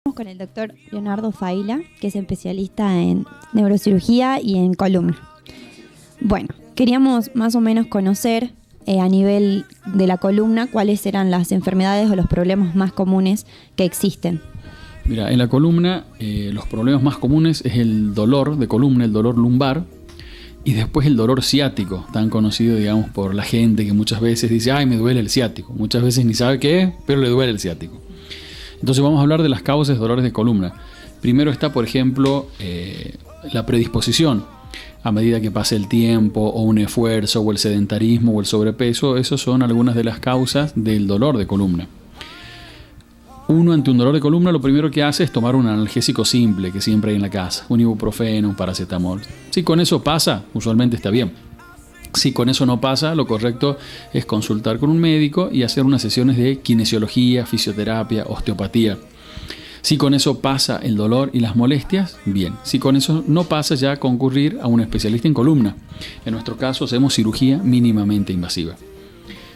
Estamos con el doctor Leonardo Faila, que es especialista en neurocirugía y en columna. Bueno, queríamos más o menos conocer a nivel de la columna cuáles eran las enfermedades o los problemas más comunes que existen. Mira, en la columna los problemas más comunes es el dolor de columna, el dolor lumbar, y después el dolor ciático, tan conocido, digamos, por la gente que muchas veces dice, ay, me duele el ciático. Muchas veces ni sabe qué es, pero le duele el ciático. Entonces vamos a hablar de las causas de dolores de columna. Primero está, por ejemplo, la predisposición. A medida que pase el tiempo, o un esfuerzo, o el sedentarismo, o el sobrepeso, esas son algunas de las causas del dolor de columna. Uno ante un dolor de columna lo primero que hace es tomar un analgésico simple que siempre hay en la casa, un ibuprofeno, un paracetamol. Si con eso pasa, usualmente está bien. Si con eso no pasa, lo correcto es consultar con un médico y hacer unas sesiones de kinesiología, fisioterapia, osteopatía. Si con eso pasa el dolor y las molestias, bien. Si con eso no pasa, ya concurrir a un especialista en columna. En nuestro caso hacemos cirugía mínimamente invasiva.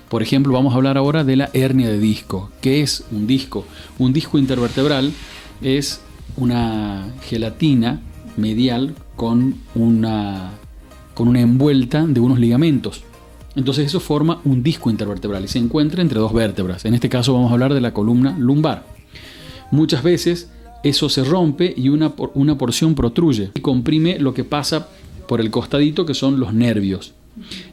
Por ejemplo, vamos a hablar ahora de la hernia de disco. ¿Qué es un disco? Un disco intervertebral es una gelatina medial con una envuelta de unos ligamentos. Entonces eso forma un disco intervertebral y se encuentra entre dos vértebras. En este caso vamos a hablar de la columna lumbar. Muchas veces eso se rompe y una porción protruye y comprime lo que pasa por el costadito, que son los nervios.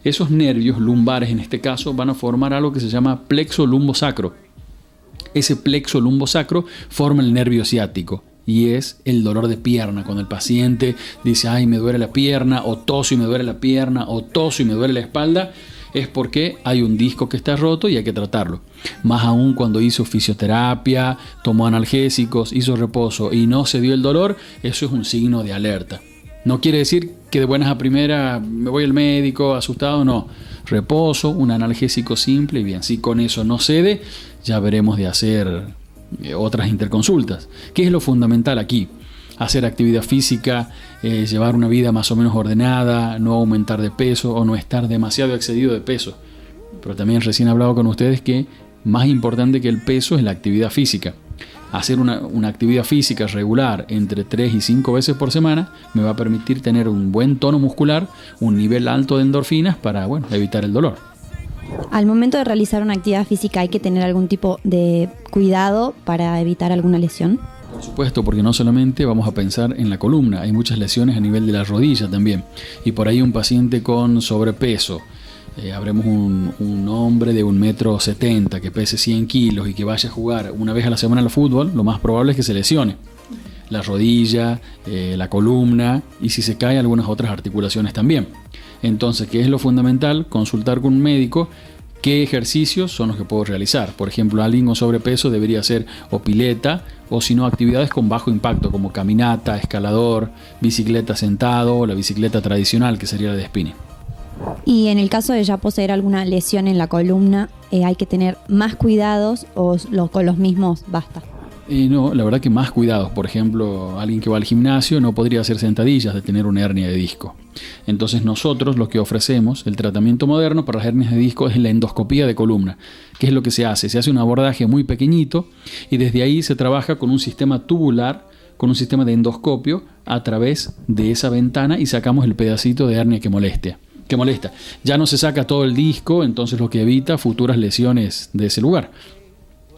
Esos nervios lumbares, en este caso, van a formar algo que se llama plexo lumbosacro. Ese plexo lumbosacro forma el nervio ciático y es el dolor de pierna. Cuando el paciente dice, ay, me duele la pierna, o toso y me duele la pierna, o toso y me duele la espalda, es porque hay un disco que está roto y hay que tratarlo. Más aún cuando hizo fisioterapia, tomó analgésicos, hizo reposo y no se dio el dolor, eso es un signo de alerta. No quiere decir que de buenas a primeras me voy al médico asustado, no. Reposo, un analgésico simple y bien. Si con eso no cede, ya veremos de hacer otras interconsultas. ¿Qué es lo fundamental aquí? Hacer actividad física, llevar una vida más o menos ordenada, no aumentar de peso o no estar demasiado excedido de peso. Pero también recién he hablado con ustedes que más importante que el peso es la actividad física. Hacer una actividad física regular entre 3 y 5 veces por semana me va a permitir tener un buen tono muscular, un nivel alto de endorfinas para, evitar el dolor. Al momento de realizar una actividad física, ¿hay que tener algún tipo de cuidado para evitar alguna lesión? Por supuesto, porque no solamente vamos a pensar en la columna, hay muchas lesiones a nivel de la rodilla también. Y por ahí un paciente con sobrepeso, habremos un hombre de 1,70 m que pese 100 kilos y que vaya a jugar una vez a la semana al fútbol, lo más probable es que se lesione la rodilla, la columna y, si se cae, algunas otras articulaciones también. Entonces, ¿qué es lo fundamental? Consultar con un médico qué ejercicios son los que puedo realizar. Por ejemplo, alguien con sobrepeso debería hacer o pileta, o si no, actividades con bajo impacto como caminata, escalador, bicicleta sentado o la bicicleta tradicional, que sería la de spinning. Y en el caso de ya poseer alguna lesión en la columna, ¿hay que tener más cuidados o con los mismos basta? No, la verdad que más cuidados. Por ejemplo, alguien que va al gimnasio no podría hacer sentadillas de tener una hernia de disco. Entonces nosotros lo que ofrecemos, el tratamiento moderno para las hernias de disco, es la endoscopía de columna. ¿Qué es lo que se hace? Se hace un abordaje muy pequeñito y desde ahí se trabaja con un sistema tubular, con un sistema de endoscopio a través de esa ventana y sacamos el pedacito de hernia que molesta. Ya no se saca todo el disco, entonces lo que evita futuras lesiones de ese lugar.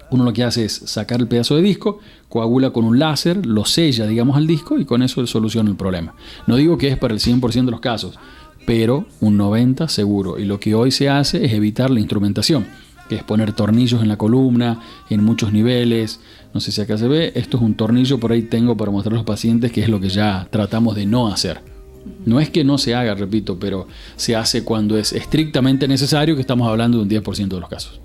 Uno lo que hace es sacar el pedazo de disco, coagula con un láser, lo sella, al disco y con eso soluciona el problema. No digo que es para el 100% de los casos, pero un 90% seguro. Y lo que hoy se hace es evitar la instrumentación, que es poner tornillos en la columna, en muchos niveles. No sé si acá se ve, esto es un tornillo, por ahí tengo para mostrar a los pacientes, que es lo que ya tratamos de no hacer. No es que no se haga, repito, pero se hace cuando es estrictamente necesario, que estamos hablando de un 10% de los casos.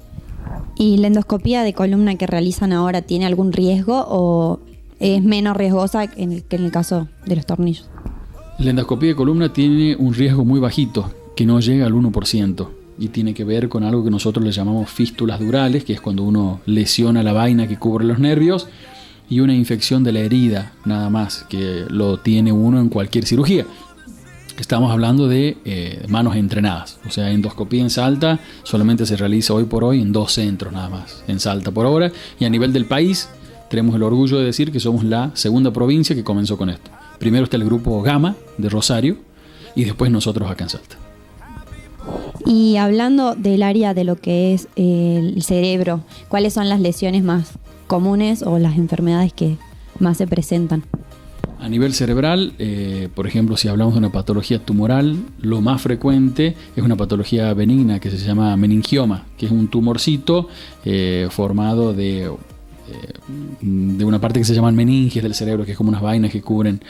¿Y la endoscopía de columna que realizan ahora tiene algún riesgo o es menos riesgosa que en el caso de los tornillos? La endoscopía de columna tiene un riesgo muy bajito, que no llega al 1%, y tiene que ver con algo que nosotros le llamamos fístulas durales, que es cuando uno lesiona la vaina que cubre los nervios, y una infección de la herida, nada más, que lo tiene uno en cualquier cirugía. Estamos hablando de manos entrenadas, o sea, endoscopía en Salta solamente se realiza hoy por hoy en 2 centros nada más, en Salta por ahora, y a nivel del país tenemos el orgullo de decir que somos la segunda provincia que comenzó con esto. Primero está el grupo Gama de Rosario y después nosotros acá en Salta. Y hablando del área de lo que es el cerebro, ¿cuáles son las lesiones más comunes o las enfermedades que más se presentan? A nivel cerebral, por ejemplo, si hablamos de una patología tumoral, lo más frecuente es una patología benigna que se llama meningioma, que es un tumorcito formado de una parte que se llama meninges del cerebro, que es como unas vainas que cubren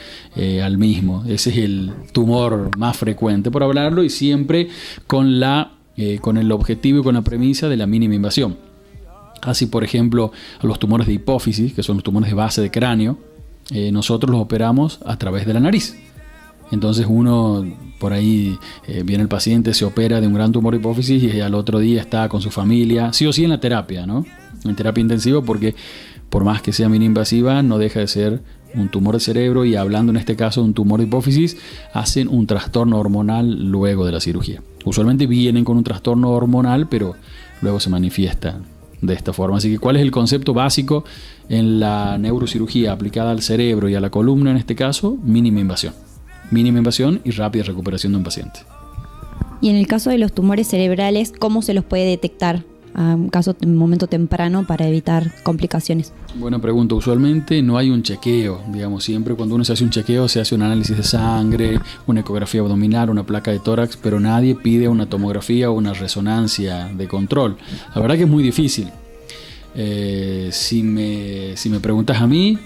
al mismo. Ese es el tumor más frecuente, por hablarlo, y siempre con el objetivo y con la premisa de la mínima invasión. Así, por ejemplo, a los tumores de hipófisis, que son los tumores de base de cráneo, nosotros los operamos a través de la nariz. Entonces uno, por ahí viene el paciente, se opera de un gran tumor de hipófisis y al otro día está con su familia, sí o sí en la terapia, ¿no? En terapia intensiva, porque por más que sea mínima invasiva, no deja de ser un tumor de cerebro, y hablando en este caso de un tumor de hipófisis, hacen un trastorno hormonal luego de la cirugía. Usualmente vienen con un trastorno hormonal, pero luego se manifiesta de esta forma. Así que, ¿cuál es el concepto básico en la neurocirugía aplicada al cerebro y a la columna en este caso? Mínima invasión. Mínima invasión y rápida recuperación de un paciente. Y en el caso de los tumores cerebrales, ¿cómo se los puede detectar a un caso en un momento temprano para evitar complicaciones? Buena pregunta. Usualmente no hay un chequeo. Digamos, siempre cuando uno se hace un chequeo se hace un análisis de sangre, una ecografía abdominal, una placa de tórax, pero nadie pide una tomografía o una resonancia de control. La verdad que es muy difícil. Si me preguntas a mí,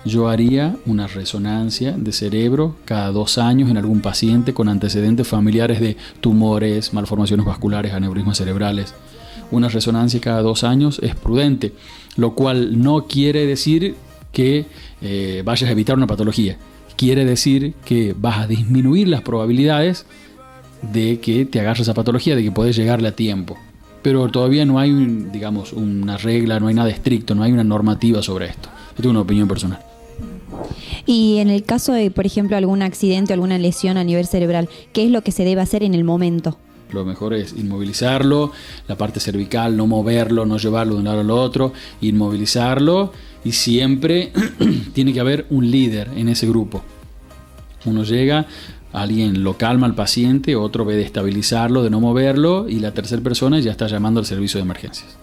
yo haría una resonancia de cerebro cada 2 años en algún paciente con antecedentes familiares de tumores, malformaciones vasculares, aneurismas cerebrales. Una resonancia cada 2 años es prudente, lo cual no quiere decir que vayas a evitar una patología. Quiere decir que vas a disminuir las probabilidades de que te agarres esa patología, de que puedes llegarle a tiempo. Pero todavía no hay, una regla, no hay nada estricto, no hay una normativa sobre esto. Yo tengo una opinión personal. Y en el caso de, por ejemplo, algún accidente o alguna lesión a nivel cerebral, ¿qué es lo que se debe hacer en el momento? Lo mejor es inmovilizarlo, la parte cervical, no moverlo, no llevarlo de un lado al otro, inmovilizarlo, y siempre tiene que haber un líder en ese grupo. Uno llega, alguien lo calma al paciente, otro ve de estabilizarlo, de no moverlo, y la tercera persona ya está llamando al servicio de emergencias.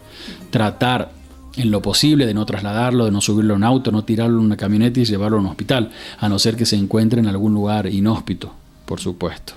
Tratar en lo posible de no trasladarlo, de no subirlo a un auto, no tirarlo en una camioneta y llevarlo a un hospital, a no ser que se encuentre en algún lugar inhóspito, por supuesto.